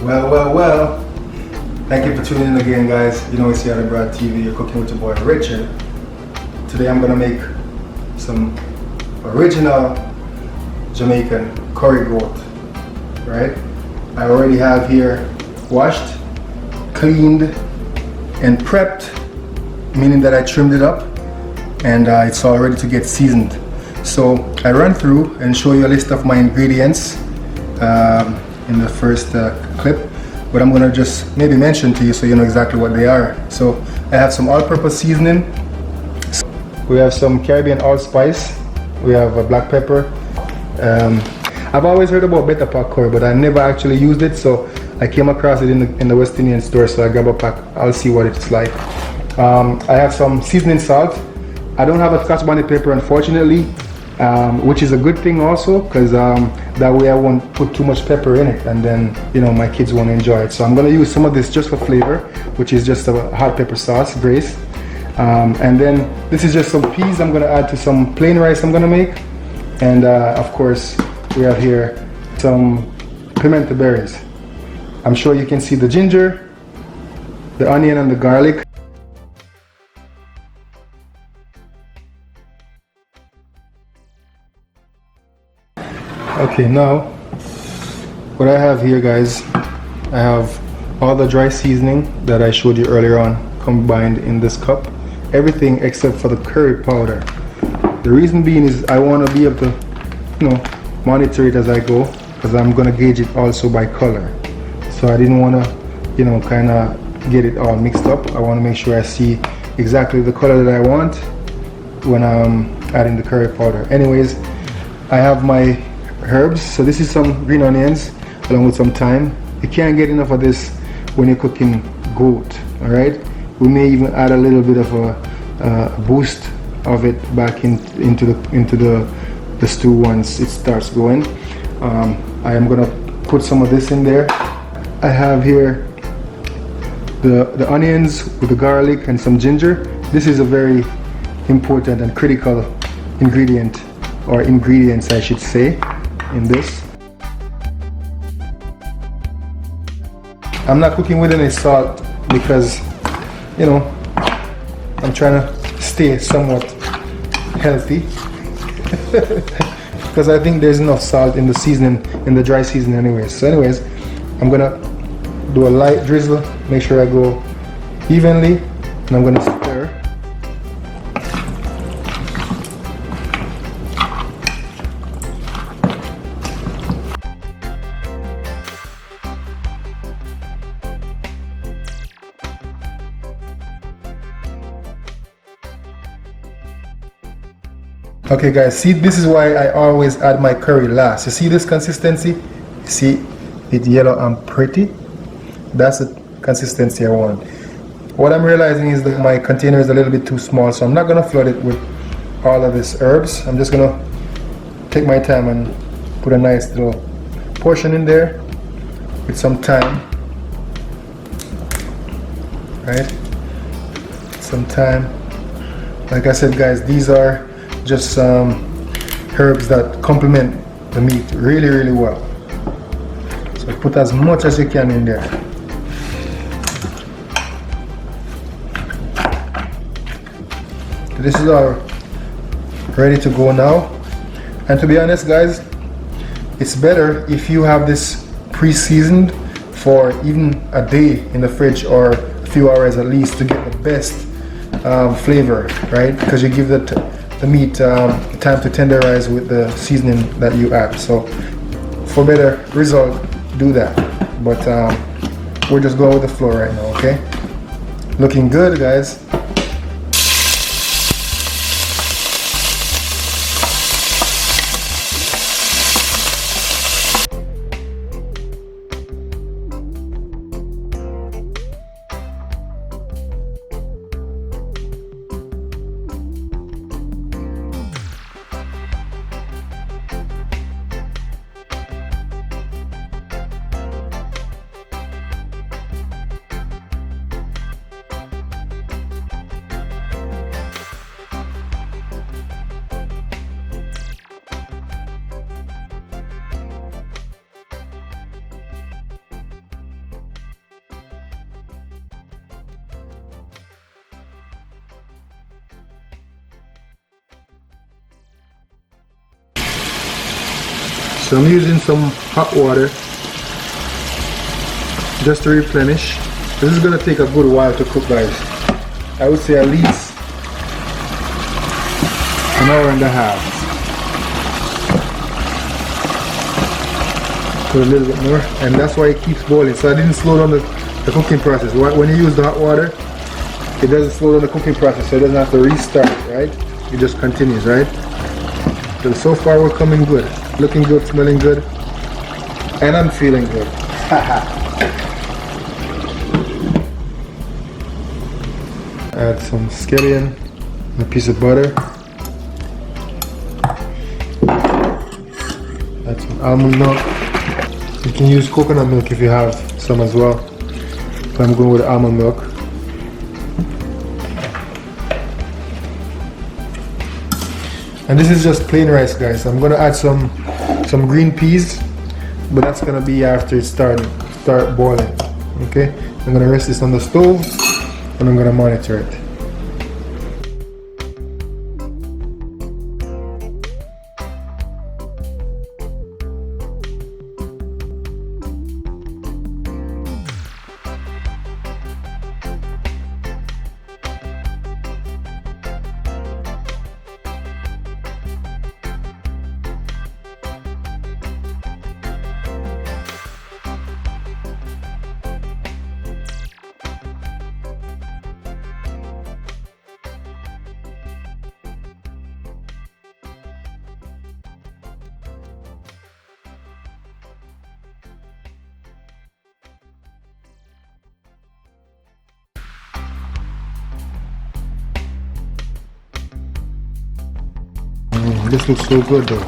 Well. Thank you for tuning in again, guys. You know it's here on Brad TV. You're cooking with your boy Richard. Today I'm gonna make some original Jamaican curry goat. Right? I already have here washed, cleaned, and prepped, meaning that I trimmed it up, and it's all ready to get seasoned. So I run through and show you a list of my ingredients in the first clip. But I'm gonna just maybe mention to you so you know exactly what they are. So I have some all-purpose seasoning. We have some Caribbean allspice. We have a black pepper. I've always heard about better pack curry, but I never actually used it. So I came across it in the West Indian store. So I grab a pack. I'll see what it's like. I have some seasoning salt. I don't have a Scotch bonnet pepper, unfortunately, which is a good thing also, because that way I won't put too much pepper in it, and then my kids won't enjoy it. So I'm gonna use some of this just for flavor, which is just a hot pepper sauce brace. And then this is just some peas I'm gonna add to some plain rice I'm gonna make, and of course we have here some pimento berries. I'm sure you can see the ginger, the onion, and the garlic. Okay, now what I have here, guys, I have all the dry seasoning that I showed you earlier on combined in this cup. Everything except for the curry powder. The reason being is I want to be able to monitor it as I go, because I'm going to gauge it also by color. So I didn't want to kind of get it all mixed up. I want to make sure I see exactly the color that I want when I'm adding the curry powder. Anyways, I have my herbs. So this is some green onions along with some thyme. You can't get enough of this when you're cooking goat. All right, we may even add a little bit of a boost of it back into the stew once it starts going. I am gonna put some of this in there. I have here the onions with the garlic and some ginger. This is a very important and critical ingredient, or ingredients I should say, in this. I'm not cooking with any salt because I'm trying to stay somewhat healthy because I think there's enough salt in the seasoning, in the dry seasoning anyways. So anyways, I'm gonna do a light drizzle, make sure I go evenly, and I'm gonna stir. Okay guys, see, this is why I always add my curry last. You see this consistency? You see it yellow and pretty? That's the consistency I want. What I'm realizing is that my container is a little bit too small, so I'm not gonna flood it with all of these herbs. I'm just gonna take my time and put a nice little portion in there with some thyme. Right? Some thyme. Like I said, guys, these are just herbs that complement the meat really, really well. So put as much as you can in there. This is all ready to go now. And to be honest, guys, it's better if you have this pre-seasoned for even a day in the fridge, or a few hours at least, to get the best flavor, right? Because you give the meat time to tenderize with the seasoning that you add. So for better result, do that. But we're just going with the flow right now. Okay, looking good, guys. So I'm using some hot water just to replenish. This is gonna take a good while to cook, guys. I would say at least an hour and a half. Put a little bit more, and that's why it keeps boiling. So I didn't slow down the cooking process. When you use the hot water, it doesn't slow down the cooking process, so it doesn't have to restart, right? It just continues, right? So far we're coming good, looking good, smelling good, and I'm feeling good. Add some scallion, a piece of butter, add some almond milk. You can use coconut milk if you have some as well, but I'm going with almond milk. And this is just plain rice, guys. I'm gonna add some green peas, but that's gonna be after it start boiling. Okay, I'm gonna rest this on the stove and I'm gonna monitor it. This looks so good though.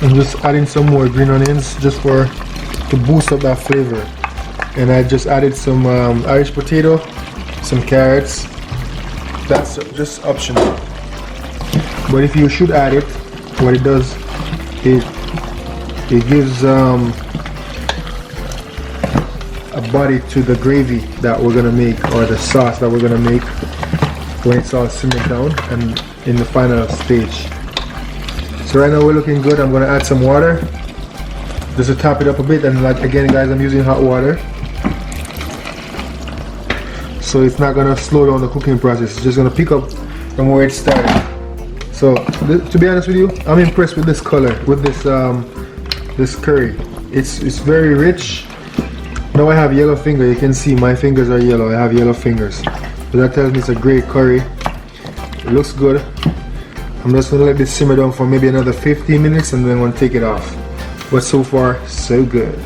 I'm just adding some more green onions just to boost up that flavor. And I just added some Irish potato, some carrots. That's just optional, but if you should add it, what it does is it gives a body to the gravy that we're gonna make, or the sauce that we're gonna make when it's all simmered down and in the final stage. So right now we're looking good. I'm gonna add some water just to top it up a bit, and like again guys, I'm using hot water. So it's not gonna slow down the cooking process. It's just gonna pick up from where it started. So to be honest with you, I'm impressed with this color, with this curry. It's very rich. Now I have yellow finger. You can see my fingers are yellow. I have yellow fingers. So that tells me it's a great curry. It looks good. I'm just gonna let this simmer down for maybe another 15 minutes, and then I'm gonna take it off. But so far, so good.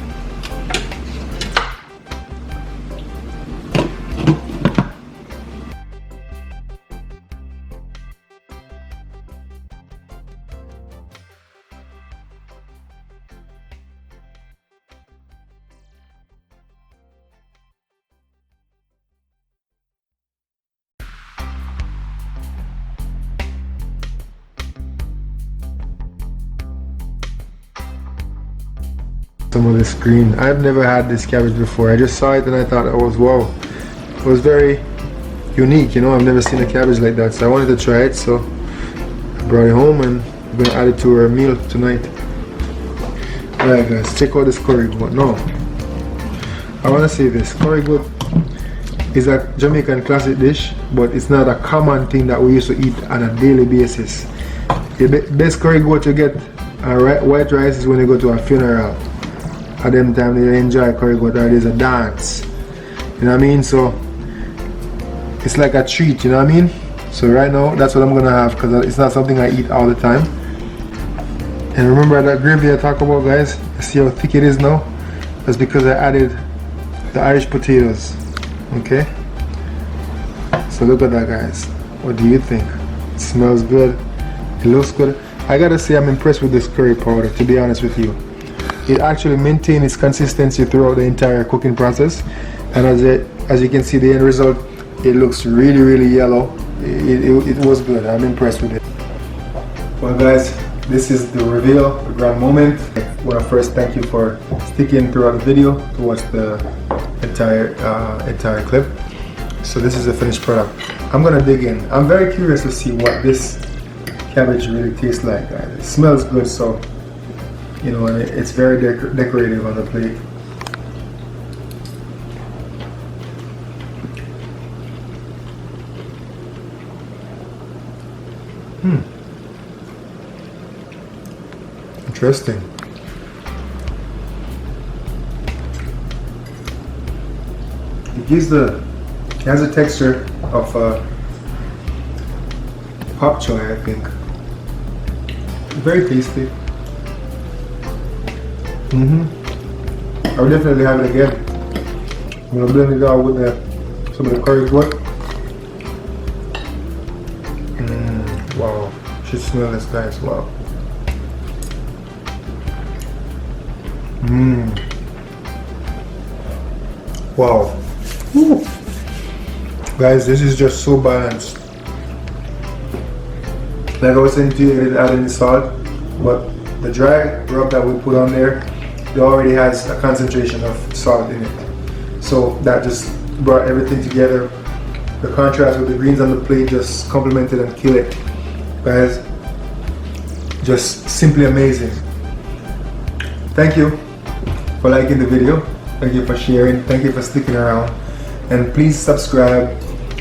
Some of this green. I've never had this cabbage before. I just saw it and I thought, oh, wow, it was very unique, you know. I've never seen a cabbage like that, so I wanted to try it. So I brought it home and I'm gonna add it to our meal tonight. Alright guys, check out this curry goat. No, I want to say this curry goat is a Jamaican classic dish, but it's not a common thing that we used to eat on a daily basis. The best curry goat you get white rice is when you go to a funeral. At them time they enjoy curry goat, or there's a dance, you know what I mean? So it's like a treat, you know what I mean? So right now that's what I'm gonna have, because it's not something I eat all the time. And remember that gravy I talked about, guys? You see how thick it is now? That's because I added the Irish potatoes. Okay, so look at that, guys. What do you think? It smells good, it looks good. I gotta say I'm impressed with this curry powder, to be honest with you. It actually maintains its consistency throughout the entire cooking process, and as you can see, the end result, it looks really yellow. it was good. I'm impressed with it. Well guys, this is the reveal, the grand moment. I want to first thank you for sticking throughout the video to watch the entire clip. So this is the finished product. I'm gonna dig in. I'm very curious to see what this cabbage really tastes like, guys. It smells good, so you know, and it's very decorative on the plate. Interesting. It has a texture of pop choy, I think. Very tasty. I would definitely have it again. I'm gonna blend it out with some of the curry goat. Wow, you should smell this, guys. Wow. Wow. Woo. Guys, this is just so balanced. Like I was saying to you, I didn't add any salt, but the dry rub that we put on there, it already has a concentration of salt in it. So that just brought everything together. The contrast with the greens on the plate just complemented and killed it. Guys, just simply amazing. Thank you for liking the video. Thank you for sharing. Thank you for sticking around. And please subscribe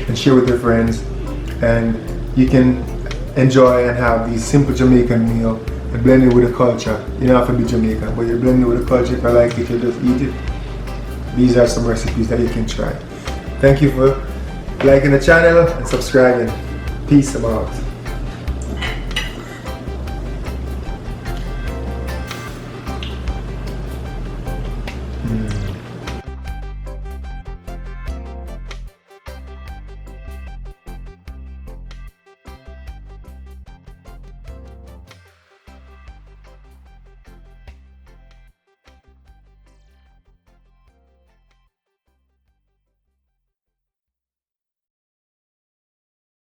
and share with your friends. And you can enjoy and have these simple Jamaican meal and blend it with the culture. You don't have to be Jamaican, but you blend it with the culture. If I like it, you just eat it. These are some recipes that you can try. Thank you for liking the channel and subscribing. Peace, I'm out.